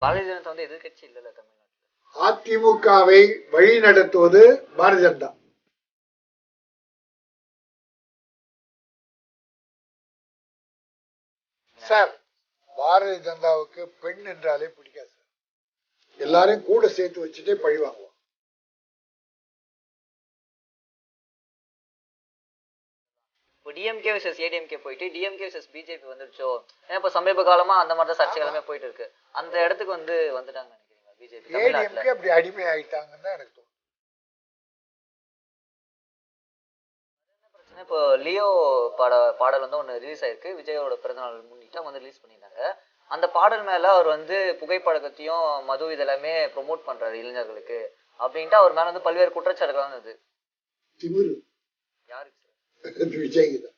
பாரதிய ஜனதா வந்து எதிர்கட்சி இல்ல தமிழ்நாட்டுல. அதிமுகவை வழி நடத்துவது பாரதிய ஜனதா. சார், பாரதிய ஜனதாவுக்கு பெண் என்றாலே பிடிக்காது சார். எல்லாரையும் கூட சேர்த்து வச்சுட்டே பழி வாங்குவோம். இப்போ டிஎம்கே விசஸ் ஏடிஎம்கே போயிட்டு டிஎம்கே விசஸ் பிஜேபி வந்துருச்சோ, ஏன்னா இப்போ சமீப காலமா அந்த மாதிரி தான் சர்ச்சை எல்லாமே போயிட்டு இருக்கு. அந்த இடத்துக்கு வந்து வந்துட்டாங்க நினைக்கிறீங்க பிஜேபி? ஏடிஎம்கே அப்படி அடிமை ஆயிட்டாங்கன்னு தான் எனக்கு தோணுது. இப்போ லியோ பாடல் வந்து ஒன்று ரிலீஸ் ஆயிருக்கு. விஜயோட பிறந்தநாள் முன்னிட்டு அவங்க வந்து ரிலீஸ் பண்ணியிருந்தாங்க. அந்த பாடல் மேல அவர் வந்து புகைப்பழக்கத்தையும் மது இதெல்லாமே ப்ரொமோட் பண்றாரு இளைஞர்களுக்கு அப்படின்ட்டு அவர் மேல வந்து பல்வேறு குற்றச்சாட்டுகள் வந்தது. யாருக்கு சார்? விஜய் தான்.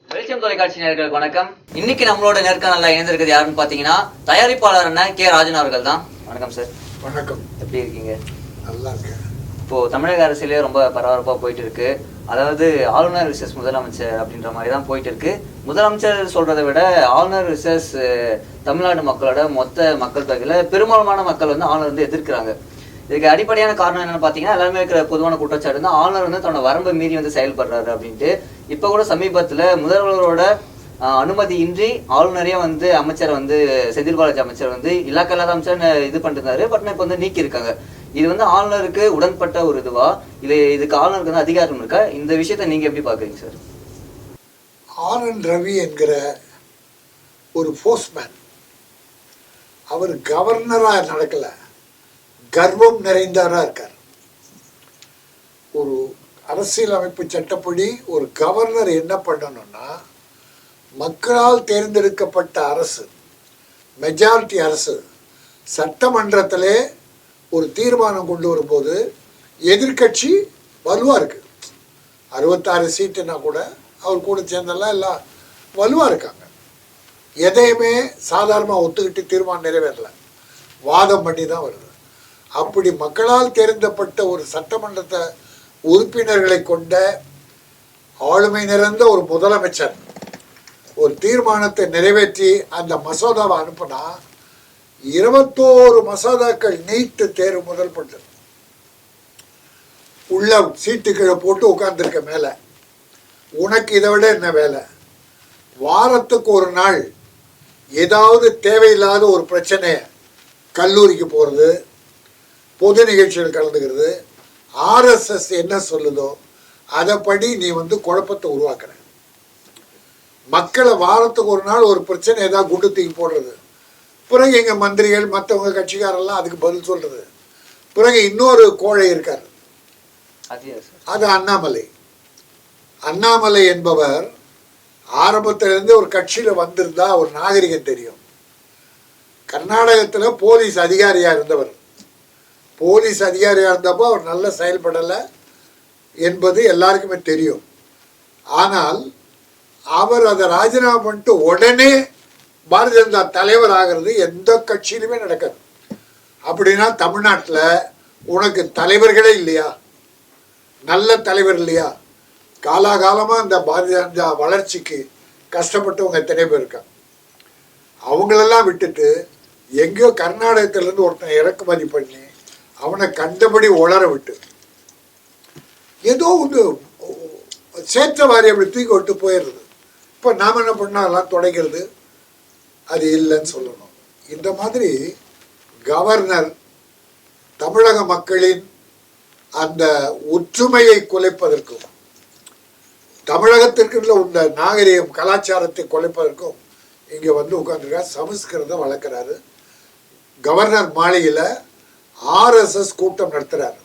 வெளிச்சம் தொலைக்காட்சி நேயர்களுக்கு வணக்கம். இன்னைக்கு நம்மளோட நேர்காணல்ல இணைந்திருக்கிறது யாருன்னு பாத்தீங்கன்னா தயாரிப்பாளர் கே ராஜன் அவர்கள் தான். வணக்கம் சார். வணக்கம். எப்படி இருக்கீங்க? நல்லா இருக்கேன். இப்போ தமிழக அரசியலே ரொம்ப பரபரப்பா போயிட்டு இருக்கு. அதாவது ஆளுநர் விசஸ் முதலமைச்சர் அப்படின்ற மாதிரி தான் போயிட்டு இருக்கு. முதலமைச்சர் சொல்றதை விட ஆளுநர் விசஸ் தமிழ்நாடு மக்களோட மொத்த மக்கள் தொகையில பெரும்பாலான மக்கள் வந்து ஆளுநர் வந்து எதிர்க்கிறாங்க. இதுக்கு அடிப்படையான காரணம் என்னன்னு பாத்தீங்கன்னா, எல்லாருமே இருக்கிற பொதுவான குற்றச்சாட்டு தான் ஆளுநர் வந்து தன்னோட வரம்பை மீறி வந்து செயல்படுறாரு அப்படின்ட்டு. இப்ப கூட சமீபத்துல முதல்வரோட அனுமதியின்றி ஆளுநரே வந்து அமைச்சர் வந்து செந்தில் பாலாஜி அமைச்சர் வந்து இலாக்கா இல்லாத அமைச்சர் இது பண்ணிருந்தாரு. பட் இப்ப வந்து நீக்கி இருக்காங்க. இது வந்து ஆளுநருக்கு உடன்பட்ட ஒரு இதுவா, இதுக்கு ஆளுநருக்கு வந்து அதிகாரம் இருக்கா? இந்த விஷயத்த நீங்க எப்படி பாக்குறீங்க சார்? ஆனந்த் ரவி என்கிற ஒரு போஸ்ட்மேன், அவர் கவர்னரா நடக்கல, கர்வம் நிறைந்தவரா இருக்கார். ஒரு அரசியலமைப்பு சட்டப்படி ஒரு கவர்னர் என்ன பண்ணணும்னா, மக்களால் தேர்ந்தெடுக்கப்பட்ட அரசு, மெஜாரிட்டி அரசு சட்டமன்றத்திலே ஒரு தீர்மானம் கொண்டு வரும்போது எதிர்கட்சி வலுவாக இருக்கு. 66 சீட்டுனா கூட அவர் கூட சேர்ந்தெல்லாம் எல்லாம் வலுவாக இருக்காங்க. எதையுமே சாதாரணமாக ஒத்துக்கிட்டு தீர்மானம் நிறைவேறல, வாதம் பண்ணி தான் வருது. அப்படி மக்களால் தேர்ந்தெடுக்கப்பட்ட ஒரு சட்டமன்றத்தை உறுப்பினர்களை கொண்ட ஆளுமை நிறைந்த ஒரு முதலமைச்சர் ஒரு தீர்மானத்தை நிறைவேற்றி அந்த மசோதாவை அனுப்புனா 21 மசோதாக்கள் நீட்டு தேர்வு முதல் பட்டு உள்ள சீட்டுக்களை போட்டு உட்கார்ந்துருக்க. மேல உனக்கு இதை விட என்ன வேலை? வாரத்துக்கு ஒரு நாள் ஏதாவது தேவையில்லாத ஒரு பிரச்சனையை, கல்லூரிக்கு போகிறது, பொது நிகழ்ச்சிகள் கலந்துக்கிறது, ஆர்எஸ்எஸ் என்ன சொல்லுதோ அதைப்படி நீ வந்து குழப்பத்தை உருவாக்குற. மக்களை வாரத்துக்கு ஒரு நாள் ஒரு பிரச்சனை ஏதாவது குண்டு தூக்கி போடுறது, பிறகு எங்கள் மந்திரிகள் மற்றவங்க கட்சிக்காரெல்லாம் அதுக்கு பதில் சொல்றது. பிறகு இன்னொரு கோழை இருக்கார், அது அண்ணாமலை. அண்ணாமலை என்பவர் ஆரம்பத்திலிருந்து ஒரு கட்சியில் வந்திருந்தா ஒரு நாகரிகம் தெரியும். கர்நாடகத்தில் போலீஸ் அதிகாரியாக இருந்தவர். போலீஸ் அதிகாரியாக இருந்தப்போ அவர் நல்ல செயல்படலை என்பது எல்லாருக்குமே தெரியும். ஆனால் அவர் அதை ராஜினாமா பண்ணிட்டு உடனே பாரதிய ஜனதா தலைவர் ஆகிறது எந்த கட்சியிலுமே நடக்காது. அப்படின்னா தமிழ்நாட்டில் உனக்கு தலைவர்களே இல்லையா? நல்ல தலைவர் இல்லையா? காலாகாலமாக இந்த பாரதிய ஜனதா வளர்ச்சிக்கு கஷ்டப்பட்டவங்க எத்தனை பேர் இருக்காங்க. அவங்களெல்லாம் விட்டுட்டு எங்கேயோ கர்நாடகத்திலேருந்து ஒருத்தனை இறக்குமதி பண்ணி அவனை கண்டபடி உளர விட்டு ஏதோ ஒன்று சேற்றவாரி அப்படி தூக்கி விட்டு போயிடுறது. இப்போ நாம் என்ன பண்ணால் எல்லாம் தொடங்கிறது அது இல்லைன்னு சொல்லணும். இந்த மாதிரி கவர்னர் தமிழக மக்களின் அந்த ஒற்றுமையை குலைப்பதற்கும், தமிழகத்திற்கு உள்ள நாகரிகம் கலாச்சாரத்தை குலைப்பதற்கும் இங்கே வந்து உட்காந்துருக்கார். சமஸ்கிருதம் வளர்க்குறாரு. கவர்னர் மாளிகையில் ஆர்எஸ்எஸ் கூட்டம் நடத்துகிறார்.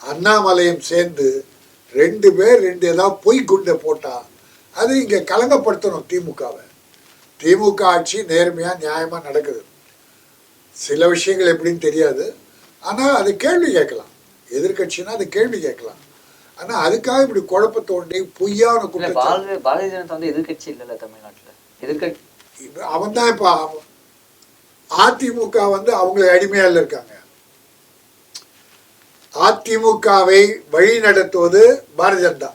அண்ணாமலையும் சேர்ந்து 2 பேர் ஏதாவது பொய் குண்டை போட்டால் அது இங்கே கலங்கப்படுத்தணும் திமுகவை. திமுக ஆட்சி நேர்மையாக நியாயமாக நடக்குது. சில விஷயங்கள் எப்படின்னு தெரியாது, ஆனால் அது கேள்வி கேட்கலாம். எதிர்கட்சினா அது கேள்வி கேட்கலாம். ஆனால் அதுக்காக இப்படி குழப்ப தோண்டி பொய்யான குற்றச்சாட்டு. பாரதிய ஜனதா வந்து எதிர்கட்சி இல்லைல்ல தமிழ்நாட்டில். எதிர்கட்சி அவன் தான். இப்போ அதிமுக வந்து அவங்களை அடிமையால் இருக்காங்க. அதிமுகவை வழி நடத்துவது பாரதிய ஜனதா.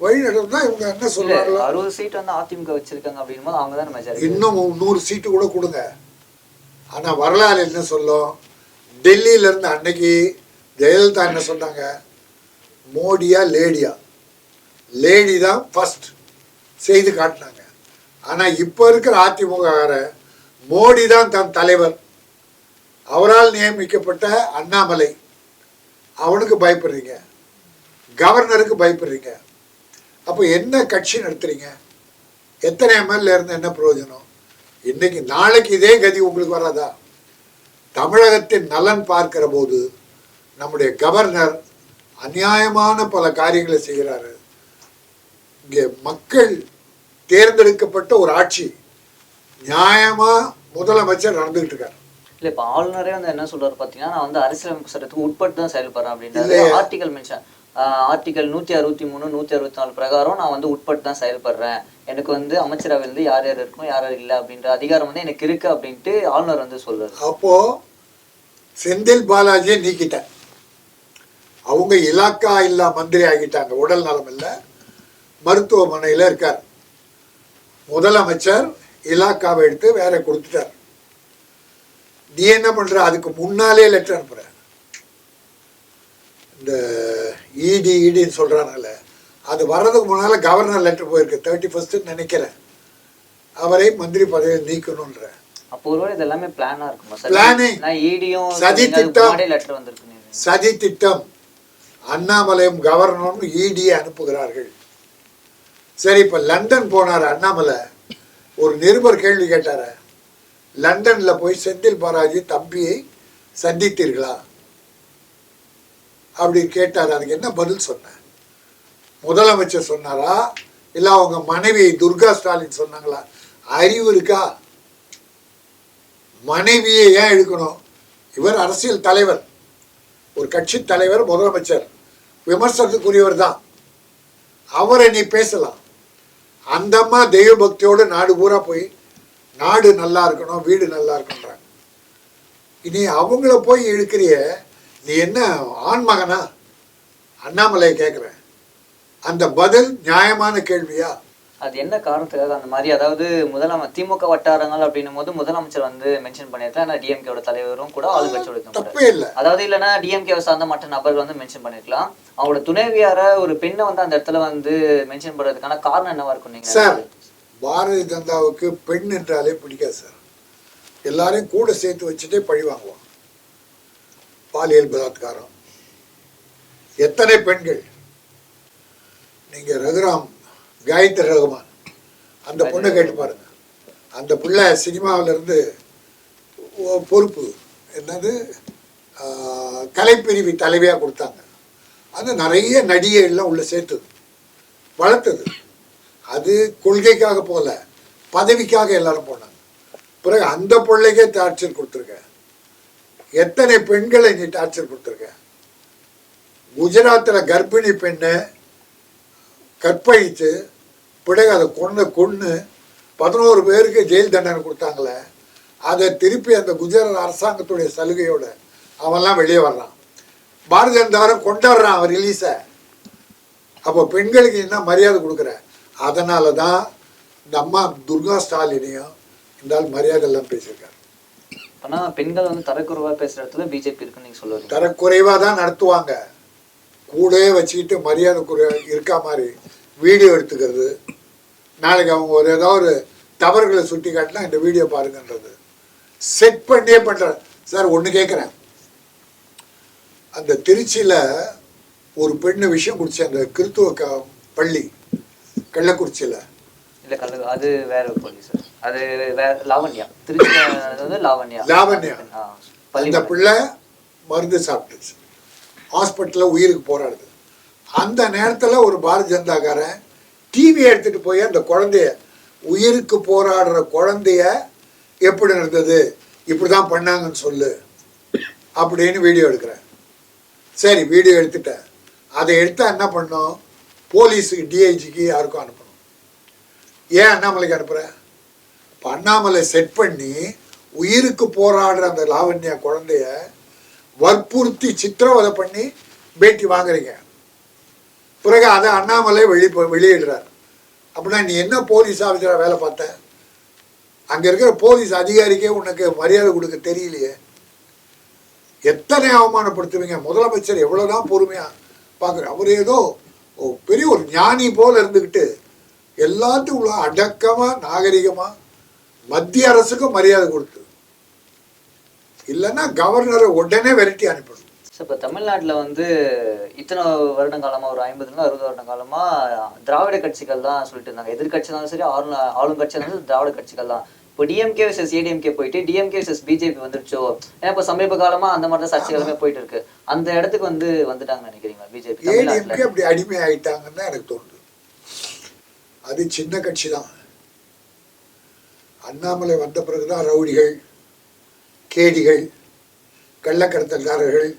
வழி நடந்தா இவங்க என்ன சொல்றாங்களோ. 60 சீட் வந்து அதிமுக வச்சிருக்காங்க அப்படின்னும் போது அவங்க தான் மெஜாரிட்டி. இன்னும் 100 சீட்டு கூட கொடுங்க. ஆனா வரலாறு என்ன சொல்லும், டெல்லியில இருந்து அன்னைக்கு ஜெயலலிதா என்ன சொன்னாங்க, மோடியா லேடியா, லேடி தான் ஃபர்ஸ்ட் செய்து காட்டினாங்க. ஆனா இப்ப இருக்கிற அதிமுக மோடி தான் தன் தலைவர், அவரால் நியமிக்கப்பட்ட அண்ணாமலை, அவனுக்கு பயப்படுறீங்க, கவர்னருக்கு பயப்படுறீங்க. அப்போ என்ன கட்சி நடத்துறீங்க? எத்தனை எம்எல்ஏ இருந்து என்ன பிரயோஜனம்? இன்னைக்கு நாளைக்கு இதே கதி உங்களுக்கு வராதா? தமிழகத்தின் நலன் பார்க்கிற போது நம்முடைய கவர்னர் அநியாயமான பல காரியங்களை செய்கிறாரு. இங்கே மக்கள் தேர்ந்தெடுக்கப்பட்ட ஒரு ஆட்சி, நியாயமா முதலமைச்சர் நடந்துகிட்டு இருக்காரு. இல்ல இப்ப ஆளுநரே வந்து என்ன சொல்றாரு பாத்தீங்கன்னா, நான் வந்து அரசியலமைப்பு சட்டத்துக்கு உட்பட்டு தான் செயல்படுறேன் அப்படின்றது. ஆர்டிகல் மென்ஷன் ஆர்டிகல் 163 164 பிரகாரம் நான் வந்து உட்பட்டு தான் செயல்படுறேன், எனக்கு வந்து அமைச்சரவையிலிருந்து யார் யார் இருக்கணும் யார் யார் இல்லை அப்படின்ற அதிகாரம் வந்து எனக்கு இருக்கு அப்படின்ட்டு ஆளுநர் வந்து சொல்றாரு. அப்போ செந்தில் பாலாஜியை நீக்கிட்டேன், அவங்க இலாக்கா இல்லா மந்திரி ஆகிட்டாங்க, உடல் நலம் இல்லை, மருத்துவமனையில் இருக்கார். முதலமைச்சர் இலாக்காவை எடுத்து வேற கொடுத்துட்டார். நீ என்ன பண்ற? அதுக்கு முன்னாலே லெட்டர் அனுப்புற. இந்த இடின்னு சொல்றாங்கல்ல, அது வர்றதுக்கு முன்னால கவர்னர் லெட்டர் போயிருக்கு, 31 நினைக்கிறேன், அவரை மந்திரி பதவியில் நீக்கணும்ன்ற. அப்போ ஒருவேளை இது எல்லாமே பிளானா இருக்குமா சார்? பிளானிங், சதி திட்டம், லெட்டர் வந்திருக்கு. சதி திட்டம். அண்ணாமலையும் கவர்னரும் இடியை அனுப்புகிறார்கள். சரி, இப்ப லண்டன் போனார் அண்ணாமலை, ஒரு நிருபர் கேள்வி கேட்டார, லண்டன்ல போய் செந்தில் பாலாஜி தம்பியை சந்தித்தீர்களா அப்படி கேட்டார். அதுக்கு என்ன பதில் சொன்ன? முதலமைச்சர் சொன்னாரா இல்ல அவங்க மனைவி துர்கா ஸ்டாலின் சொன்னாங்களா? அறிவு இருக்கா? மனைவியை ஏன் எடுக்கணும்? இவர் அரசியல் தலைவர், ஒரு கட்சி தலைவர், முதலமைச்சர், விமர்சனத்துக்குரியவர் தான், அவரை நீ பேசலாம். அந்த அம்மா தெய்வ பக்தியோடு நாடு பூரா போய் நாடு நல்லா இருக்கணும், வீடு நல்லா இருக்கணுன்றாங்க. இனி அவங்கள போய் இழுக்கிறிய, நீ என்ன ஆண்மகனா? அண்ணாமலையை கேட்குறேன், அந்த பதில் நியாயமான கேள்வியா? அது என்ன காரணத்துக்காக அந்த மாதிரி, அதாவது திமுக வட்டாரங்கள் அப்படின்னும் போது முதலமைச்சர் வந்து மென்ஷன் பண்ணியிருக்கலாம், ஆனால் டிஎம்கேவோட தலைவரும் கூட ஆளுங்கட்சியோட தப்பே இல்லை. அதாவது இல்லைன்னா டிஎம்கேவை சார்ந்த மற்ற நபர்கள் வந்து மென்ஷன் பண்ணிருக்கலாம். அவங்களோட துணைவியார ஒரு பெண்ணை வந்து அந்த இடத்துல வந்து மென்ஷன் பண்றதுக்கான காரணம் என்னவா இருக்கும்? நீங்க சார், பாரதிய ஜனதாவுக்கு பெண் என்றாலே பிடிக்காது சார். எல்லாரையும் கூட சேர்த்து வச்சுட்டே பழி வாங்குவான். பாலியல் பலாத்காரம், எத்தனை பெண்கள். நீங்க ரகுராம், காயத்ரி ரகுமான், அந்த பொண்ணை கேட்டு பாருங்க. அந்த பிள்ளை சினிமாவில இருந்து பொறுப்பு என்னது கலைப்பிரிவு தலைவியா கொடுத்தாங்க. அது நிறைய நடிகைகள்லாம் உள்ள சேர்த்தது, வளர்த்தது. அது கொள்கைக்காக போல, பதவிக்காக எல்லாரும் போனாங்க. பிறகு அந்த பிள்ளைக்கே டார்ச்சர் கொடுத்துருக்க. எத்தனை பெண்களை நீ டார்ச்சர் கொடுத்துருக்க? குஜராத்தில் கர்ப்பிணி பெண்ணை கற்பழித்து பிறகு அதை கொன்று 11 பேருக்கு ஜெயில் தண்டனை கொடுத்தாங்களே, அதை திருப்பி அந்த குஜராத் அரசாங்கத்துடைய சலுகையோட அவன்லாம் வெளியே வர்றான். பாரதிய ஜனதாவை கொண்டாடுறான் அவன் ரிலீஸை. அப்போ பெண்களுக்கு என்ன மரியாதை கொடுக்குற? அதனால தான் இந்த அம்மா துர்கா ஸ்டாலினையும் இந்த ஆள் மரியாதை எல்லாம் பேசியிருக்காரு. ஆனால் பெண்கள் வந்து தரக்குறைவா பேசுகிற இடத்துல பிஜேபி இருக்குன்னு நீங்கள் சொல்லுவீங்க? தரக்குறைவாக தான் நடத்துவாங்க. கூடவே வச்சுக்கிட்டு மரியாதை இருக்கா மாதிரி வீடியோ எடுத்துக்கிறது, நாளைக்கு அவங்க ஒரு ஏதாவது ஒரு தவறுகளை சுட்டி காட்டினா இந்த வீடியோ பாருங்கன்றது செட் பண்ணியே பண்ணுறேன். சார் ஒன்று கேட்குறேன், அந்த திருச்சியில் ஒரு பெண்ணு விஷயம் குடிச்சு, அந்த கிறித்துவ பள்ளி கள்ளக்குறிச்சியில், இல்லை அது வேற பள்ளி சார், அது வேற லாவண்யா, திருச்சி லாவண்யா. அந்த பிள்ளை மருந்து சாப்பிட்டுச்சு, ஹாஸ்பிட்டலில் உயிருக்கு போராடுது. அந்த நேரத்தில் ஒரு பாரதிய ஜனதாக்காரன் டிவி எடுத்துகிட்டு போய் அந்த குழந்தைய, உயிருக்கு போராடுற குழந்தைய எப்படி நடந்தது, இப்படி தான் பண்ணாங்கன்னு சொல்லு அப்படின்னு வீடியோ எடுக்கிறேன். சரி, வீடியோ எடுத்துட்டேன். அதை எடுத்தால் என்ன பண்ணோம்? போலீஸுக்கு, டிஐஜிக்கு, யாருக்கும் அனுப்பணும். ஏன் அண்ணாமலைக்கு அனுப்புகிறேன்? இப்போ அண்ணாமலை செட் பண்ணி உயிருக்கு போராடுற அந்த லாவண்யா குழந்தைய வற்புறுத்தி சித்திரவதை பண்ணி பேட்டி வாங்குறீங்க. பிறகு அதை அண்ணாமலை வெளியிடுறார். அப்படின்னா நீ என்ன போலீஸ் ஆஃபீஸராக வேலை பார்த்த? அங்கே இருக்கிற போலீஸ் அதிகாரிக்கே உனக்கு மரியாதை கொடுக்க தெரியலையே. எத்தனை அவமானப்படுத்துவீங்க? முதலமைச்சர் எவ்வளோதான் பொறுமையாக பார்க்குற, அவர் ஏதோ பெரிய ஒரு ஞானி போல் இருந்துக்கிட்டு எல்லாத்துக்கும் உள்ள அடக்கமாக நாகரிகமாக மத்திய அரசுக்கும் மரியாதை கொடுத்து, இல்லைன்னா கவர்னரை உடனே விரட்டி அனுப்பணும். இப்போ தமிழ்நாட்டில் வந்து இத்தனை வருடம் காலமாக, ஒரு 50-60 வருட காலமாக திராவிட கட்சிகள் தான் சொல்லிட்டு இருந்தாங்க. எதிர்கட்சி இருந்தாலும் சரி, ஆளும் கட்சி இருந்தாலும் திராவிட கட்சிகள் தான். இப்போ டிஎம்கே vs ஏடிஎம்கே போயிட்டு டிஎம்கே vs பிஜேபி வந்துருச்சோ? ஏன்னா இப்போ சமீப காலமா அந்த மாதிரி தான் சர்ச்சைகளுமே போயிட்டு இருக்கு. அந்த இடத்துக்கு வந்துட்டாங்கன்னு நினைக்கிறீங்களா பிஜேபி? ஏடிஎம்கே அப்படி அடிமை ஆயிட்டாங்கன்னு தான் எனக்கு தோணுது. அது சின்ன கட்சி தான். அண்ணாமலை வந்த பிறகுதான் ரவுடிகள், கேடிகள், கள்ளக்கடத்தல்காரர்கள்,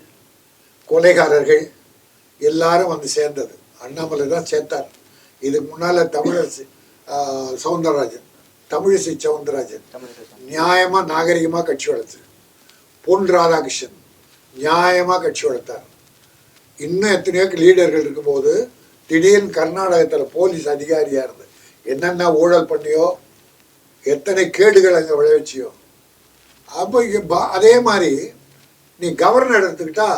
கொலைகாரர்கள் எல்லாரும் வந்து சேர்ந்தது. அண்ணாமலை தான் சேர்த்தார். இதுக்கு முன்னால தமிழிசை சவுந்தரராஜன் நியாயமா நாகரிகமா கட்சி வளர்த்து, பொன் ராதாகிருஷ்ணன் நியாயமா கட்சி வளர்த்தார். இன்னும் எத்தனையோ லீடர்கள் இருக்கும்போது திடீர்னு கர்நாடகத்தில் போலீஸ் அதிகாரியா இருந்து என்னென்ன ஊழல் பண்ணியோ, எத்தனை கேடுகள் அங்கே விளைவிச்சியோ. அப்போ அதே மாதிரி நீ கவர்னர் எடுத்துக்கிட்டா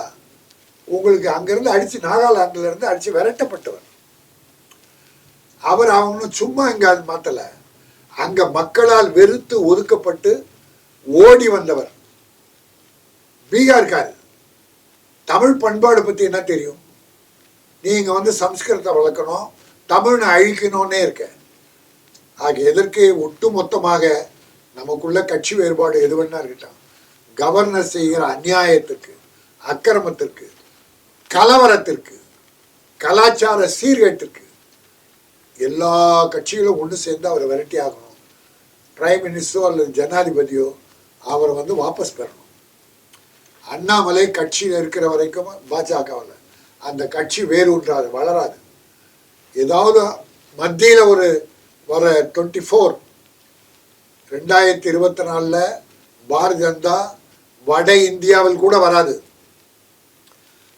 உங்களுக்கு அங்கிருந்து அடிச்சு, நாகாலாந்துல இருந்து அடிச்சு விரட்டப்பட்டவர் அவர். அவனும் சும்மா இங்க அது மாத்தல, அங்க மக்களால் வெறுத்து ஒதுக்கப்பட்டு ஓடி வந்தவர். பீகார்கார். தமிழ் பண்பாடு பத்தி என்ன தெரியும்? நீங்க வந்து சம்ஸ்கிருதத்தை வளர்க்கணும், தமிழை அழிக்கணும்னே இருக்க. ஆக எதற்கு ஒட்டு மொத்தமாக நமக்குள்ள கட்சி வேறுபாடு எது வேணா இருக்கட்டும், கவர்னர் செய்கிற அநியாயத்திற்கு, அக்கிரமத்திற்கு, கலவரத்திற்கு, கலாச்சார சீர்கேட்டிற்கு எல்லா கட்சிகளும் ஒன்று சேர்ந்து அவரை விரட்டி ஆகணும். பிரைம் மினிஸ்டரோ அல்லது ஜனாதிபதியோ அவரை வந்து வாபஸ் பெறணும். அண்ணாமலை கட்சியில் இருக்கிற வரைக்கும் பாஜகவில் அந்த கட்சி வேரூன்றாது, வளராது. ஏதாவது மத்தியில் வர 2024 பாரதிய ஜனதா வட இந்தியாவில் கூட வராது.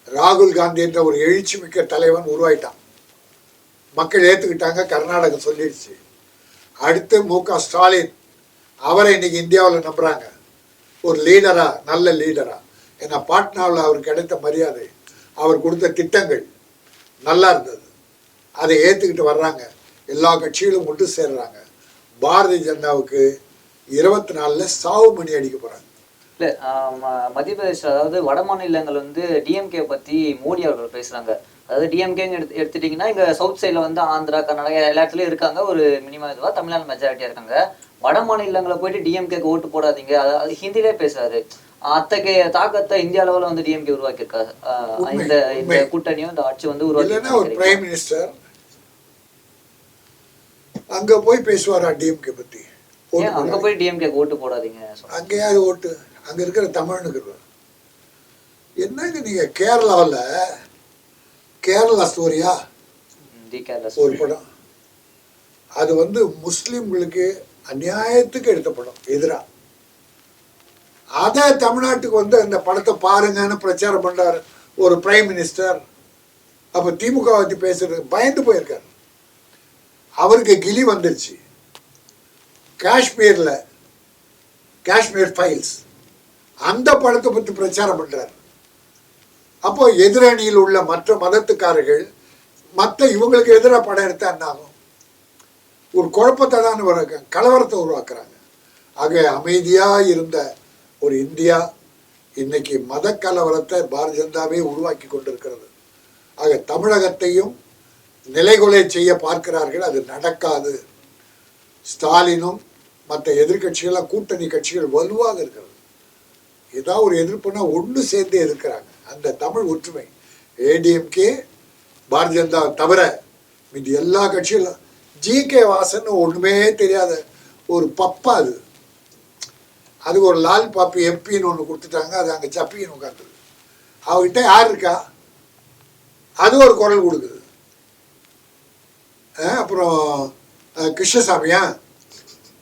ராகுல் காந்தி என்ற ஒரு எழுச்சி மிக்க தலைவன் உருவாயிட்டான். மக்கள் ஏற்றுக்கிட்டாங்க, கர்நாடகம் சொல்லிடுச்சு. அடுத்து மு.க. ஸ்டாலின், அவரை இன்னைக்கு இந்தியாவில் நம்புறாங்க ஒரு லீடரா, நல்ல லீடரா. ஏன்னா பாட்னாவில் அவருக்கு கிடைத்த மரியாதை, அவர் கொடுத்த திட்டங்கள் நல்லா இருந்தது, அதை ஏற்றுக்கிட்டு வர்றாங்க. எல்லா கட்சிகளும் ஒன்று சேர்றாங்க. பாரதிய ஜனதாவுக்கு 24 சாவு மணி அடிக்க போறாங்க. இல்லை, மத்திய பிரதேசில், அதாவது வட மாநிலங்கள் வந்து டிஎம்கே பற்றி மோடி அவர்கள் பேசுகிறாங்க. அதாவது டிஎம்கேன்னு எடுத்துட்டிங்கன்னா இங்கே சவுத் சைடில் வந்து ஆந்திரா, கர்நாடகா எல்லா இடத்துலையும் இருக்காங்க. ஒரு மினிமம் இதுவாக தமிழ்நாடு மெஜாரிட்டியாக இருக்காங்க. வட மாநிலங்களை போயிட்டு டிஎம்கேக்கு ஓட்டு போடாதீங்க, அது ஹிந்திலே பேசுறாரு. அத்தகைய தாக்கத்தை இந்திய அளவில் வந்து டிஎம்கே உருவாக்கியிருக்காரு. இந்த கூட்டணியும் இந்த ஆட்சி வந்து உருவாக்கி. ஒரு பிரைம் மினிஸ்டர் அங்க போய் பேசுவாரா டிஎம்கே பத்தி? அங்க போய் டிஎம்கே ஓட்டு போடாதீங்க, அங்கேயாவது ஓட்டு, அங்க இருக்கிற தமிழ்னுக்கு என்னங்க. நீங்க கேரளாவில் கேரளா ஸ்டோரியா ஒரு படம், அது வந்து முஸ்லிம்களுக்கு அநியாயத்துக்கு எடுத்த படம், எதிரா. அதை தமிழ்நாட்டுக்கு வந்து அந்த படத்தை பாருங்கன்னு பிரச்சாரம் பண்றாரு ஒரு பிரைம் மினிஸ்டர். அப்ப திமுக பத்தி பேசுறது பயந்து போயிருக்காரு. அவருக்கு கிளி வந்துருச்சு. காஷ்மீர் ஃபைல்ஸ் அந்த படத்தை பற்றி பிரச்சாரம் பண்றாரு. அப்போ எதிரணியில் உள்ள மற்ற மதத்துக்காரர்கள் மற்ற இவங்களுக்கு எதிராக படம் எடுத்தா என்ன ஆகும்? ஒரு குழப்பத்தை தான் கலவரத்தை உருவாக்குறாங்க. ஆக அமைதியா இருந்த ஒரு இந்தியா இன்னைக்கு மத கலவரத்தை பாரதிய ஜனதாவே உருவாக்கி கொண்டிருக்கிறது. ஆக தமிழகத்தையும் நிலைகொலை செய்ய பார்க்கிறார்கள். அது நடக்காது. ஸ்டாலினும் மற்ற எதிர்கட்சிகள்லாம், கூட்டணி கட்சிகள் வலுவாக இருக்கிறது. ஏதாவது ஒரு எதிர்ப்புனா ஒன்று சேர்ந்து எதிர்க்கிறாங்க. அந்த தமிழ் ஒற்றுமை, ஏடிஎம்கே, பாரதிய ஜனதா தவிர மீது எல்லா கட்சிகளும். ஜி.கே. வாசன் ஒன்றுமே தெரியாத ஒரு பப்பா. அதுக்கு ஒரு லால் பாப்பி எம்பின்னு ஒன்று கொடுத்துட்டாங்க. அது அங்கே சப்பின்னு உட்காந்துருக்கு. அவகிட்ட யார் இருக்கா? அது ஒரு குரல் கொடுக்குது. அப்புறம் கிருஷ்ணசாமியா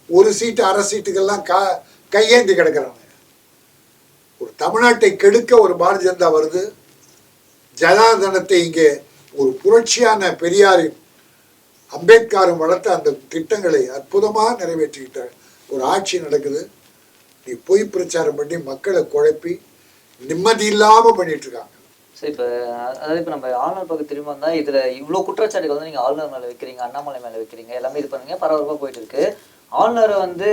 ஒரு சீட்டு, அரை சீட்டுக்கெல்லாம் கையேந்தி கிடக்கிறாங்க. ஒரு தமிழ்நாட்டை கெடுக்க ஒரு பாரதிய ஜனதா வருது. ஜனார்தனத்தை இங்கே ஒரு புரட்சியான பெரியாரின் அம்பேத்கரும் வளர்த்த அந்த திட்டங்களை அற்புதமாக நிறைவேற்றிக்கிட்ட ஒரு ஆட்சி நடக்குது. நீ பொய் பிரச்சாரம் பண்ணி மக்களை குழப்பி நிம்மதி இல்லாம பண்ணிட்டு இருக்காங்க. சரி, இப்போ அதாவது இப்போ நம்ம ஆளுநர் பக்கம் திரும்ப வந்தால் இதில் இவ்வளோ குற்றச்சாட்டுகள் வந்து நீங்கள் ஆளுநர் மேலே வைக்கிறீங்க, அண்ணாமலை மேலே வைக்கிறீங்க, எல்லாமே இது பண்ணுங்க, பரபரப்பாக போயிட்டு இருக்கு. ஆளுநரை வந்து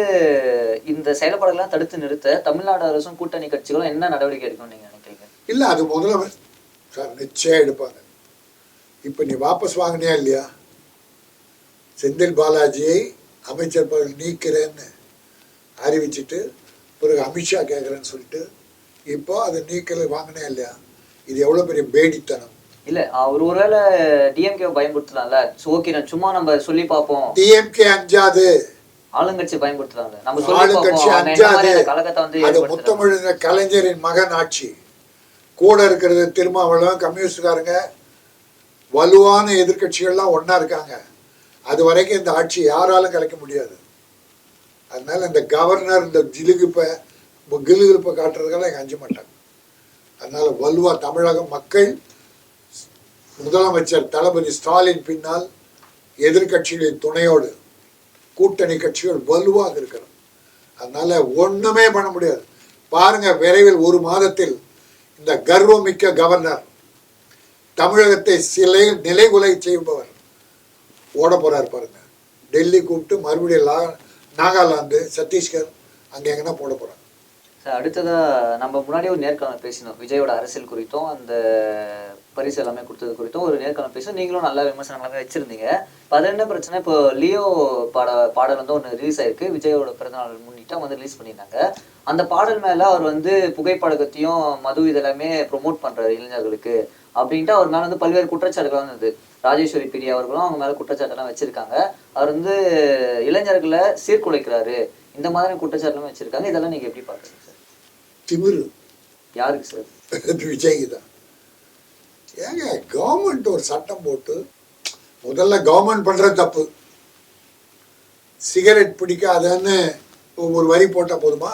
இந்த செயல்பாடுகள்லாம் தடுத்து நிறுத்த தமிழ்நாடு அரசும் கூட்டணி கட்சிகளும் என்ன நடவடிக்கை எடுக்கணும்னு நீங்கள் நினைக்கிறீங்க? இல்லை, அது முதல்ல சார் நிச்சயம் எடுப்பாங்க. இப்போ நீ வாபஸ் வாங்கினியா இல்லையா? செந்தில் பாலாஜியை அமைச்சர் பதவி நீக்கிறேன்னு அறிவிச்சிட்டு பிறகு அமித்ஷா கேட்குறேன்னு சொல்லிட்டு இப்போ அதை நீக்கலை வாங்கினே இல்லையா? இது எவ்வளோ பெரிய பேடித்தனம். இல்லை, அவர் ஒருவேளை டிஎம்கே பயன்படுத்தலாம்ல. ஓகே, நான் சும்மா நம்ம சொல்லி பார்ப்போம். டிஎம்கே அஞ்சாது, ஆளுங்கட்சி பயன்படுத்தலாம்ல. நம்ம ஆளுங்கட்சி அஞ்சாது. அது முத்தமிழ் கலைஞரின் மகன் ஆட்சி. கூட இருக்கிறது திருமாவளவன், கம்யூனிஸ்டுக்காரங்க, வலுவான எதிர்கட்சிகள்லாம் ஒன்னா இருக்காங்க. அது வரைக்கும் இந்த ஆட்சி யாராலும் கலைக்க முடியாது. அதனால இந்த கவர்னர் இந்த கிலுகிலுப்பை காட்டுறதுக்கெல்லாம் எங்க அஞ்ச மாட்டாங்க. அதனால வலுவா தமிழக மக்கள் முதலமைச்சர் தளபதி ஸ்டாலின் பின்னால் எதிர்கட்சிகளின் துணையோடு கூட்டணி கட்சிகள் வலுவாக இருக்கிறது. அதனால ஒண்ணுமே பண்ண முடியாது. பாருங்க, விரைவில் ஒரு மாதத்தில் இந்த கர்வமிக்க கவர்னர், தமிழகத்தை நிலைகுலை செய்பவர் ஓட போறார் பாருங்க. டெல்லி கூப்பிட்டு மறுபடியும் நாகாலாந்து, சத்தீஸ்கர் அங்கே எங்கன்னா போட போறாங்க. அடுத்ததா நம்ம முன்னாடியே ஒரு நேர்காணல் பேசினோம், விஜயோட அரசியல் குறித்தும் அந்த பரிசு எல்லாமே கொடுத்தது குறித்தும் ஒரு நேர்காணல் பேசணும். நீங்களும் நல்ல விமர்சனங்களாக வச்சிருந்தீங்க. இப்போ அது என்ன பிரச்சனை, இப்போ லியோ பாடல் வந்து ஒன்று ரிலீஸ் ஆயிருக்கு. விஜயோட பிறந்தநாள் முன்னிட்டு அவங்க வந்து ரிலீஸ் பண்ணியிருந்தாங்க. அந்த பாடல் மேல அவர் வந்து புகைப்பழக்கத்தையும் மது இதெல்லாமே ப்ரொமோட் பண்றாரு இளைஞர்களுக்கு அப்படின்ட்டு அவர் மேல வந்து பல்வேறு குற்றச்சாட்டுகள் வந்தது. ராஜேஸ்வரி பிரியா அவர்களும் அவங்க மேல குற்றச்சாட்டெல்லாம் வச்சிருக்காங்க. அவர் வந்து இளைஞர்களை சீர்குலைக்கிறாரு, இந்த மாதிரி குற்றச்சாட்டுலாம் வச்சிருக்காங்க. இதெல்லாம் நீங்க எப்படி பாக்குறீங்க சார்? திமிரு யாருக்கு சார்? விஜய் தான். ஏங்க கவர்மெண்ட் ஒரு சட்டம் போட்டு, முதல்ல கவர்மெண்ட் பண்ற தப்பு. சிகரெட் பிடிக்காதன்னு ஒரு வரி போட்டா போதுமா?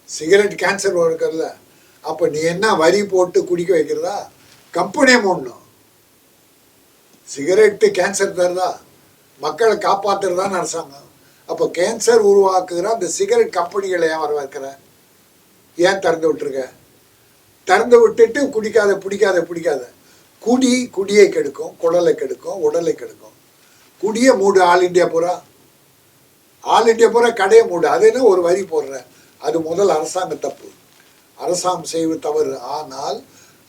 சிகரெட் கேன்சர் இருக்குல்ல, அப்ப நீ என்ன வரி போட்டு குடிக்க வைக்கிறதா? கம்பெனியே மூடணும். சிகரெட்டு கேன்சர் தருதா? மக்களை காப்பாத்துறதான்னு அரசாங்கம். அப்போ கேன்சர் உருவாக்குகிற அந்த சிகரெட் கம்பெனிகளை ஏன் வர வைக்கிற? ஏன் திறந்து விட்டுருக்க? திறந்து விட்டுட்டு குடிக்காத பிடிக்காத. குடியை கெடுக்கும், குடலை கெடுக்கும், உடலை கெடுக்கும். குடியை மூடு. ஆல் இண்டியா பூரா கடையை மூடு. அது என்ன ஒரு வரி போடுற? அது முதல் அரசாங்க தப்பு, அரசாங்கம் செய்வது தவறு. ஆனால்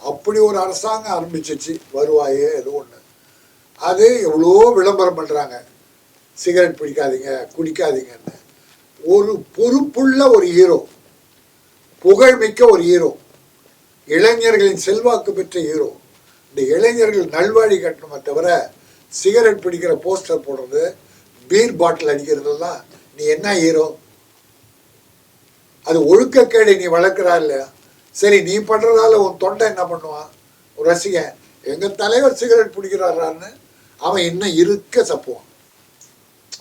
அப்படி ஒரு அரசாங்கம் ஆரம்பிச்சிச்சு, வருவாயே ஏதோ ஒன்று. அது எவ்வளோ விளம்பரம் பண்ணுறாங்க, சிகரெட் பிடிக்காதீங்க, குடிக்காதீங்கன்னு. ஒரு பொறுப்புள்ள ஒரு ஹீரோ, புகழ்மிக்க ஒரு ஹீரோ, இளைஞர்களின் செல்வாக்கு பெற்ற ஹீரோ. இந்த இளைஞர்கள் நல்வாழி கட்டணுமே தவிர சிகரெட் பிடிக்கிற போஸ்டர் போடுறது, பீர் பாட்டில் அடிக்கிறதெல்லாம் நீ என்ன ஹீரோ? அது ஒழுக்கக்கேடை நீ வளர்க்கிறா இல்லையா? சரி, நீ பண்றதால உன் தொண்டை என்ன பண்ணுவான்? ஒரு ரசிகன், எங்க தலைவர் சிகரெட் பிடிக்கிறாரான்னு அவன் இன்னும் இருக்க சப்புவான்.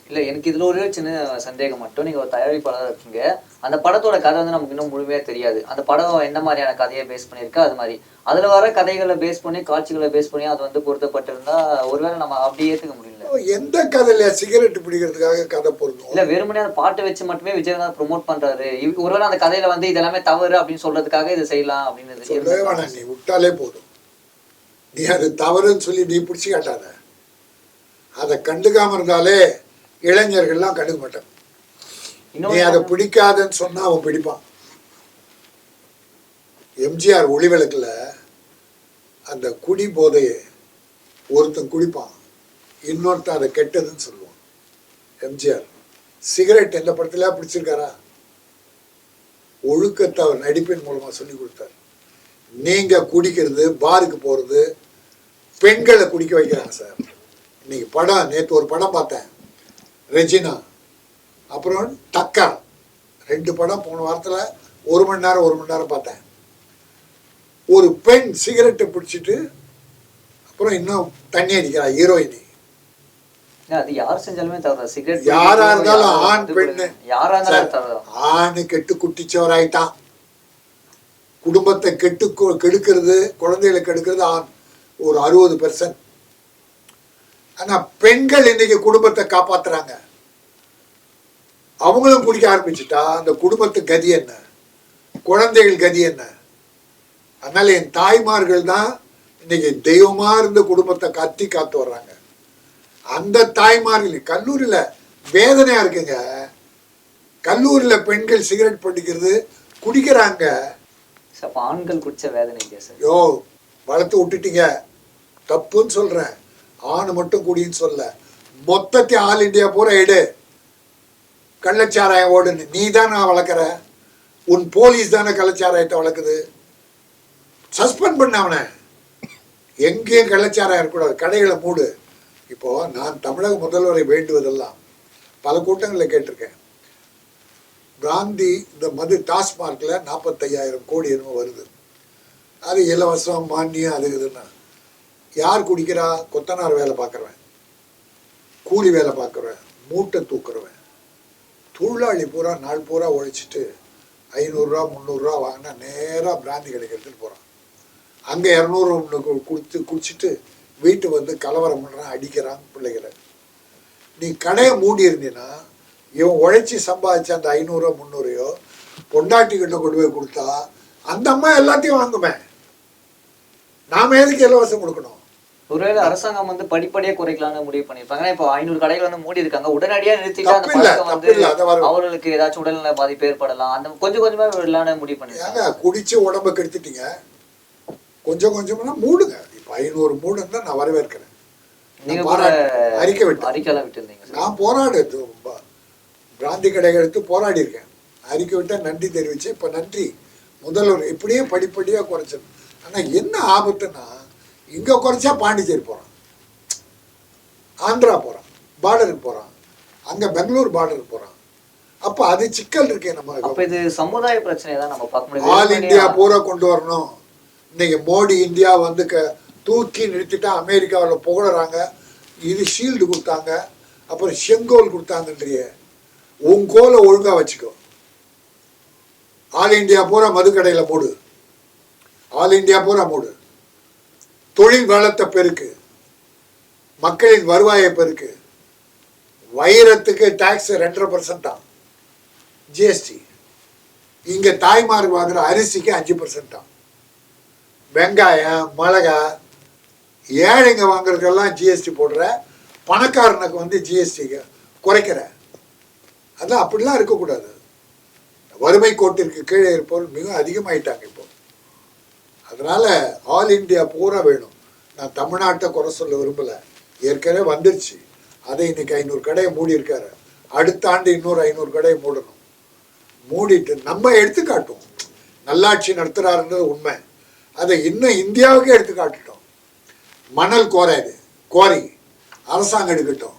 இல்லை, எனக்கு இதில் ஒரு சின்ன சந்தேகம் மட்டும். நீங்கள் ஒரு தயாரிப்பாளராக இருக்கீங்க. அந்த படத்தோட கதை வந்து நமக்கு இன்னும் முழுமையாக தெரியாது. அந்த படம் என்ன மாதிரியான கதையை பேஸ் பண்ணியிருக்கா, அது மாதிரி அதில் வர கதைகளை பேஸ் பண்ணி, காட்சிகளை பேஸ் பண்ணி அது வந்து பொருத்தப்பட்டிருந்தா ஒருவேளை நம்ம அப்படியே ஏற்றுக்க முடியல. எந்த கதையில சிகரெட் பிடிக்கிறதுக்காக கதை பொருந்தும்? இல்லை, வெறுமனே அந்த பாட்டை வச்சு மட்டுமே விஜயகாந்த் ப்ரொமோட் பண்றாரு. ஒருவேளை அந்த கதையில வந்து இதெல்லாமே தவறு அப்படின்னு சொல்றதுக்காக இதை செய்யலாம் அப்படின்னு சொல்லவே வேணாம். நீ விட்டாலே போதும். நீ அது தவறுன்னு சொல்லி நீ பிடிச்சி காட்டாத. அதை கண்டுக்காம இருந்தாலே இளைஞர்கள்லாம் கண்டுக்க மாட்டாங்க. நீ அதை பிடிக்காதன்னு சொன்னா அவன் பிடிப்பான். எம்ஜிஆர் ஒளிவிளக்குல அந்த குடி போதையை ஒருத்தன் குடிப்பான், இன்னொருத்தன் அதை கெட்டதுன்னு சொல்லுவான். எம்ஜிஆர் சிகரெட் எந்த படத்துல பிடிச்சிருக்காரா? ஒழுக்கத்தை அவர் நடிப்பின் மூலமா சொல்லி கொடுத்தார். நீங்க குடிக்கிறது, பாருக்கு போறது, பெண்களை குடிக்க வைக்கிறாங்க சார். இன்னைக்கு படம், நேற்று ஒரு படம் பார்த்தேன், ரெஜினா, அப்புறம் டக்கர், 2 படம் போன வாரத்தில் 1 மணி நேரம் பார்த்தேன். ஒரு பெண் சிகரெட்டை பிடிச்சிட்டு அப்புறம் இன்னும் தண்ணி அடிக்கிறா ஹீரோயினி. அது யார் செஞ்சாலுமே தவறு. சிகரெட் யாரா இருந்தாலும் ஆண் பெண்ணு, யாரா இருந்தாலும் ஆணு கெட்டு குட்டிச்சவராயிட்டான். குடும்பத்தை கெடுக்கிறது, குழந்தைகளை கெடுக்கிறது ஆண். ஒரு 60%. ஆனா பெண்கள் இன்னைக்கு குடும்பத்தை காப்பாத்துறாங்க. அவங்களும் குடிக்க ஆரம்பிச்சுட்டா அந்த குடும்பத்து கதி என்ன, குழந்தைகள் கதி என்ன? அதனால என் தாய்மார்கள் தான் இன்னைக்கு தெய்வமா இருந்து குடும்பத்தை காத்து வர்றாங்க. அந்த தாய்மார்கள் கல்லூரியில வேதனையா இருக்குங்க. கல்லூரியில பெண்கள் சிகரெட் பிடிக்கிறது, குடிக்கிறாங்க. ஆண்கள் குடிச்ச வேதனை யோ வளர்த்து விட்டுட்டீங்க, தப்புன்னு சொல்றேன். ஆணு மட்டும் குடின்னு சொல்ல, மொத்தத்தையும் ஆல் இண்டியா பூரா எடு. கள்ளச்சாராயம் ஓடுன்னு நீ தான் நான் வளர்க்குற, உன் போலீஸ் தானே கள்ளச்சாராயத்தை வளர்க்குது. சஸ்பெண்ட் பண்ண அவனை. எங்கேயும் கள்ளச்சாராயம் இருக்கக்கூடாது, கடைகளை மூடு. இப்போ நான் தமிழக முதல்வரை வேண்டுவதெல்லாம் பல கூட்டங்களில் கேட்டிருக்கேன். காந்தி இந்த மது டாஸ்மார்க்ல 45,000 கோடி என்னமோ வருது, அது இலவசம் மானியம் அது இதுன்னா யார் குடிக்கிறா? கொத்தனார் வேலை பார்க்குறவன், கூலி வேலை பார்க்குறவன், மூட்டை தூக்குறவன், தொழிலாளி பூரா நாள் பூரா உழைச்சிட்டு 500 ரூபா 300 ரூபா வாங்கினா நேராக பிராந்தி கடைக்கு எடுத்துகிட்டு போகிறான். அங்கே 200 குடிச்சிட்டு வீட்டு வந்து கலவரம் பண்ணுறான், அடிக்கிறான் பிள்ளைகளை. நீ கடையை மூடி இருந்தீன்னா இவன் உழைச்சி சம்பாதிச்ச அந்த 500 300 பொண்டாட்டி கிட்ட கொண்டு போய் கொடுத்தா அந்த அம்மா எல்லாத்தையும் வாங்குமே. நாம எதுக்கு இலவசம் கொடுக்கணும்? ஒருவேளை அரசாங்கம் வந்து படிப்படியா குறைக்கலாம்னு முடிவு பண்ணிருப்பாங்க. இப்போ 500 கடைகள் வந்து மூடி இருக்காங்க, உடனடியா நிறுத்திட்டு அந்த பழக்கம் வந்து அவர்களுக்கு ஏதாச்சும் உடல்நல பாதிப்பு ஏற்படலாம், அந்த கொஞ்சம் கொஞ்சமா விடலான்னு முடிவு பண்ணிருக்காங்க. குடிச்சு உடம்ப கெடுத்துட்டீங்க, கொஞ்சம் கொஞ்சமா மூடுங்க. இப்போ 500 மூடுன்னு நான் வரவேற்கிறேன். அறிக்கைலாம் விட்டு இருந்தீங்க. நான் போராடு பிராந்தி கடைகள் எடுத்து போராடி இருக்கேன், அறிக்கை விட்டா நன்றி தெரிவிச்சு. இப்ப நன்றி முதல்வர் இப்படியே படிப்படியா குறைச்சது. ஆனா என்ன ஆபத்துன்னா, இங்க குறைச்சா பாண்டிச்சேரி போறான், ஆந்திரா போறான், பார்டருக்கு போறான், அங்க பெங்களூர் பார்டருக்கு போறான். அப்ப அது சிக்கல் இருக்கே. நம்ம அப்ப இது சமுதாய பிரச்சனை தான் நம்ம பார்க்க முடியும். ஆல் இந்தியா பூரா கொண்டு வரணும். இன்னைக்கு மோடி இந்தியா வந்து தூக்கி நிறுத்திட்டா அமெரிக்காவில் புகழறாங்க. இது ஷீல்டு கொடுத்தாங்க, அப்புறம் செங்கோல் கொடுத்தாங்கன்றிய. உன் கோலை ஒழுங்கா வச்சுக்கோ. ஆல் இந்தியா பூரா மதுக்கடையில் மூடு, ஆல் இந்தியா பூரா மூடு. தொழில் வளத்தை பெருக்கு, மக்களின் வருவாயை பெருக்கு. வைரத்துக்கு டாக்ஸ் 2.5% தான் ஜிஎஸ்டி. இங்க தாய்மார் வாங்குற அரிசிக்கு 5% தான். வெங்காயம் மிளகா ஏழைங்க வாங்குறதுக்கெல்லாம் ஜிஎஸ்டி போடுற, பணக்காரனுக்கு வந்து ஜிஎஸ்டி குறைக்கிற. அதான் அப்படிலாம் இருக்கக்கூடாது. வறுமை கோட்டிற்கு கீழே இருப்பவர்கள் மிக அதிகமாயிட்டாங்க இப்போ. அதனால ஆல் இண்டியா பூரா வேணும். நான் தமிழ்நாட்டை குறை சொல்ல விரும்பல, ஏற்கனவே வந்துருச்சு. அதை இன்னைக்கு 500 கடையை மூடி இருக்காரு. அடுத்த ஆண்டு இன்னொரு 500 கடையை மூடணும். மூடிட்டு நம்ம எடுத்து காட்டுவோம் நல்லாட்சி நடத்துறாருன்றது உண்மை. அதை இன்னும் இந்தியாவுக்கே எடுத்து காட்டுட்டோம். மணல் குவாரி அரசாங்கம் எடுக்கட்டும்,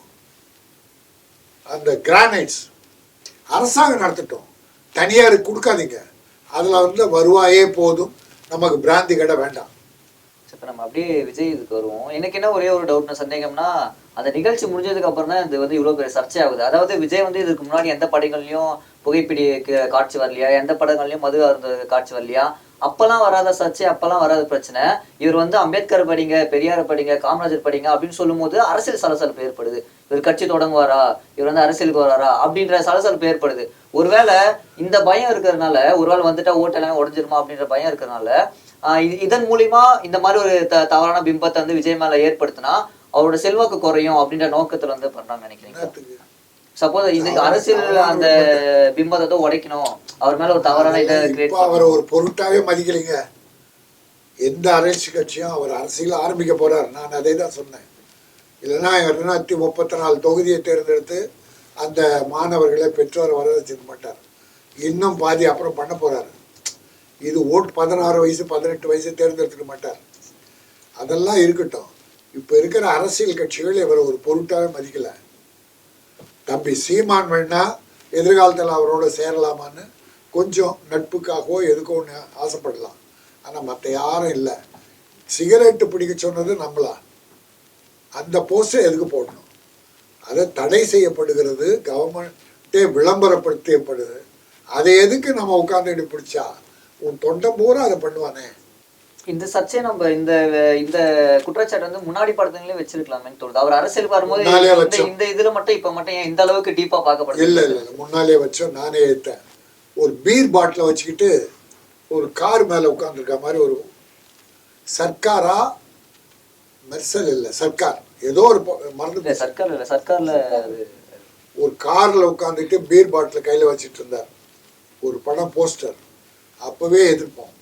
அந்த கிரானைட்ஸ் அரசாங்கம் நடத்தட்டும், தனியாருக்கு கொடுக்காதீங்க. அதில் வந்து வருவாயே போதும், நமக்கு பிராந்தி கடை வேண்டாம். இப்போ நம்ம அப்படியே விஜய் இதுக்கு வருவோம். எனக்கு என்ன ஒரே ஒரு டவுட்னா, சந்தேகம்னா, அந்த நிகழ்ச்சி முடிஞ்சதுக்கு அப்புறம் தான் இது வந்து இவ்வளோ பெரிய சர்ச்சை ஆகுது. அதாவது விஜய் வந்து இதுக்கு முன்னாடி எந்த படங்கள்லையும் புகைப்பிடி காட்சி வரலையா, எந்த படங்கள்லையும் மது அருந்த காட்சி வரலையா, அப்பெல்லாம் வராத சர்ச்சை, அப்பெல்லாம் வராத பிரச்சனை. இவர் வந்து அம்பேத்கர் படிங்க, பெரியார் படிங்க, காமராஜர் படிங்க அப்படின்னு சொல்லும் போது அரசியல் சலசலப்பு ஏற்படுது. இவர் கட்சி தொடங்குவாரா, இவர் வந்து அரசியலுக்கு வராரா அப்படின்ற சலசலப்பு ஏற்படுது. ஒருவேளை இந்த பயம் இருக்கிறதுனால, ஒருவேளை வந்துட்டா ஓட்டெல்லாம் உடஞ்சிருமா அப்படின்ற பயம் இருக்கிறதுனால இதன் மூலியமா இந்த மாதிரி ஒரு தவறான பிம்பத்தை வந்து விஜய் மேல ஏற்படுத்தினா அவரோட செல்வாக்கு குறையும் அப்படின்ற நோக்கத்துல வந்து பண்றான்னு நினைக்கிறீங்க? சப்போஸ் இது அரசியல் அந்த பிம்பத்தை உடைக்கணும், அவர் மேல ஒரு தவறான இதை அவரை ஒரு பொருட்டாவே மதிக்கலைங்க. எந்த அரசியல் கட்சியும் அவர் அரசியல் ஆரம்பிக்க போறாரு, நான் அதை தான் சொன்னேன். இல்லைன்னா 234 தொகுதியை தேர்ந்தெடுத்து அந்த மாணவர்களை பெற்றோரை வர வச்சிருக்க மாட்டார். இன்னும் பாதி அப்புறம் பண்ண போறாரு. இது ஓட்டு 16 வயசு 18 வயசு தேர்ந்தெடுத்துக்க மாட்டார். அதெல்லாம் இருக்கட்டும். இப்போ இருக்கிற அரசியல் கட்சிகள் இவரை ஒரு பொருட்டாவே மதிக்கல. தம்பி சீமான் வேணா எதிர்காலத்தில் அவரோட சேரலாமான்னு கொஞ்சம் நட்புக்காகவோ எதுக்கோ ஒன்று ஆசைப்படலாம். ஆனால் மற்ற யாரும் இல்லை. சிகரெட்டு பிடிக்க சொன்னது நம்மளா? அந்த போஸ்டர் எதுக்கு போடணும்? அதை தடை செய்யப்படுகிறது, கவர்மெண்ட்டே விளம்பரப்படுத்தப்படுது. அதை எதுக்கு நம்ம உட்காந்துட்டு பிடிச்சா? உன் தொண்டை பூரா அதை பண்ணுவானே. இந்த சர்ச்சையை நம்ம இந்த இந்த குற்றச்சாட்டு வந்து முன்னாடி படத்துங்களே வச்சிருக்கலாமே தோணுது. அவர் அரசியலுக்கு வரும்போது இந்த இதுல மட்டும் இப்ப மட்டும் ஏன் இந்த அளவுக்கு டீப்பா பார்க்கப்படுது? இல்ல முன்னாலே வச்சோம். நானே எடுத்தேன். ஒரு பீர் பாட்டில வச்சுக்கிட்டு ஒரு கார் மேல உட்கார்ந்துருக்க மாதிரி ஒரு சர்க்காரா மெர்சல் இல்ல சர்க்கார் ஏதோ ஒரு மறந்து சர்க்கார்ல ஒரு கார்ல உட்காந்துட்டு பீர் பாட்டில கையில வச்சுட்டு இருந்தார். ஒரு படம் போஸ்டர். அப்பவே எதிர்ப்போம்.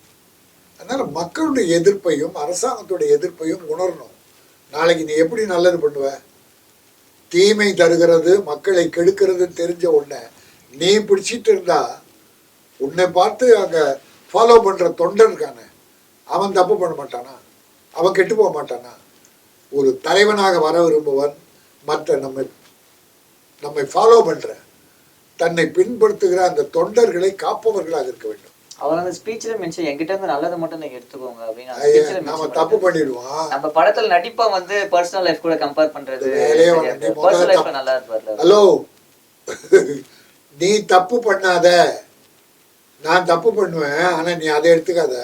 அதனால மக்களுடைய எதிர்ப்பையும் அரசாங்கத்துடைய எதிர்ப்பையும் உணரணும். நாளைக்கு நீ எப்படி நல்லது பண்ணுவ? தீமை தருகிறது மக்களை கெடுக்கிறது தெரிஞ்ச உடனே நீ பிடிச்சிட்டு இருந்தா உன்னை பார்த்து அங்க ஃபாலோ பண்ற தொண்டன் இருக்கானே அவன் தப்பு பண்ண மாட்டானா? அவன் கெட்டு போக மாட்டானா? ஒரு தலைவனாக வர விரும்புவன் மற்ற நம்மை ஃபாலோ பண்ற தன்னை பின்படுத்துகிற அந்த தொண்டர்களை காப்பவர்களாக இருக்க வேண்டும். அவர் அந்த ஸ்பீச்ல மென்ஷன் என்கிட்ட இருந்து நல்லதை மட்டும் நீங்க எடுத்துக்கோங்க அப்படின்னு நாம தப்பு பண்ணிடுவோம். நம்ம படத்துல நடிப்பா வந்து பர்சனல் லைஃப் கூட கம்பேர் பண்றது பர்சனல் லைஃப்ல நல்லா இருப்பாரு. ஹலோ, நீ தப்பு பண்ணாத, நான் தப்பு பண்ணுவேன், ஆனா நீ அதை எடுத்துக்காத,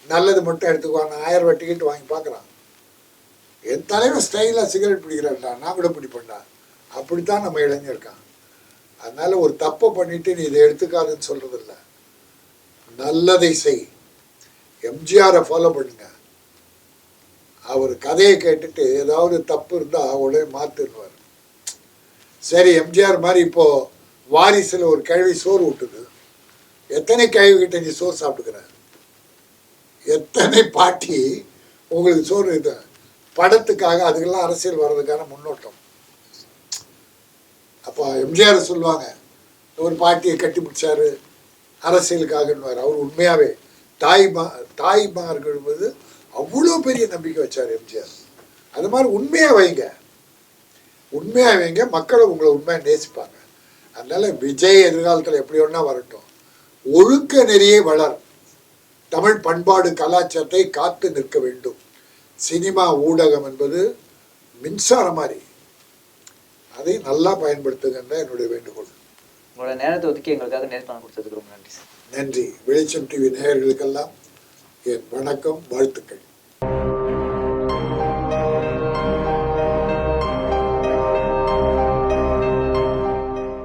நல்லது மட்டும் எடுத்துக்குவா. நான் 1000 ரூபாய் டிக்கெட் வாங்கி பார்க்குறான். என் தலைவன் ஸ்டைலாக சிகரெட் பிடிக்கிறான்டா, நான் கூட பிடிப்பேன்டா. அப்படித்தான் நம்ம இளைஞர்கான். அதனால ஒரு தப்பை பண்ணிட்டு நீ இதை எடுத்துக்காதுன்னு சொல்றது இல்லை. நல்லதை செய். எம்ஜிஆரை ஃபாலோ பண்ணுங்க. அவர் கதையை கேட்டுட்டு ஏதாவது தப்பு இருந்தால் உடனே மாற்றிடுவார். சரி, எம்ஜிஆர் மாதிரி இப்போ வாரிசில் ஒரு கிழவி சோறு விட்டுது. எத்தனை கிழவி கிட்ட நீ சோறு சாப்பிட்டுக்கிற? எத்தனை பாட்டி உங்களுக்கு சோறு இது? படத்துக்காக அதுக்கெல்லாம் அரசியல் வர்றதுக்கான முன்னோட்டம். அப்போ எம்ஜிஆர் சொல்லுவாங்க, ஒரு பாட்டியை கட்டி பிடிச்சாரு அரசியலுக்காகன்னுவார். அவர் உண்மையாகவே தாய்மார்கள் என்பது அவ்வளோ பெரிய நம்பிக்கை வச்சார் எம்ஜிஆர். அது மாதிரி உண்மையாக வைங்க, மக்களை உங்களை உண்மையாக நேசிப்பாங்க. அதனால விஜய் எதிர்காலத்தில் எப்படி ஒன்றா வரட்டும், ஒழுக்க நெறியை வளர், தமிழ் பண்பாடு கலாச்சாரத்தை காத்து நிற்க வேண்டும். சினிமா ஊடகம் என்பது மின்சாரம் மாதிரி, அதை நல்லா பயன்படுத்துகின்ற என்னுடைய வேண்டுகோள். உங்களோட நேரத்தை ஒதுக்கி எங்களுக்காக நேர்காணல் கொடுத்ததுக்கு ரொம்ப நன்றி. நன்றி. வெளிச்சம் டிவி நேயர்களுக்கெல்லாம் என் வணக்கம், வாழ்த்துக்கள்.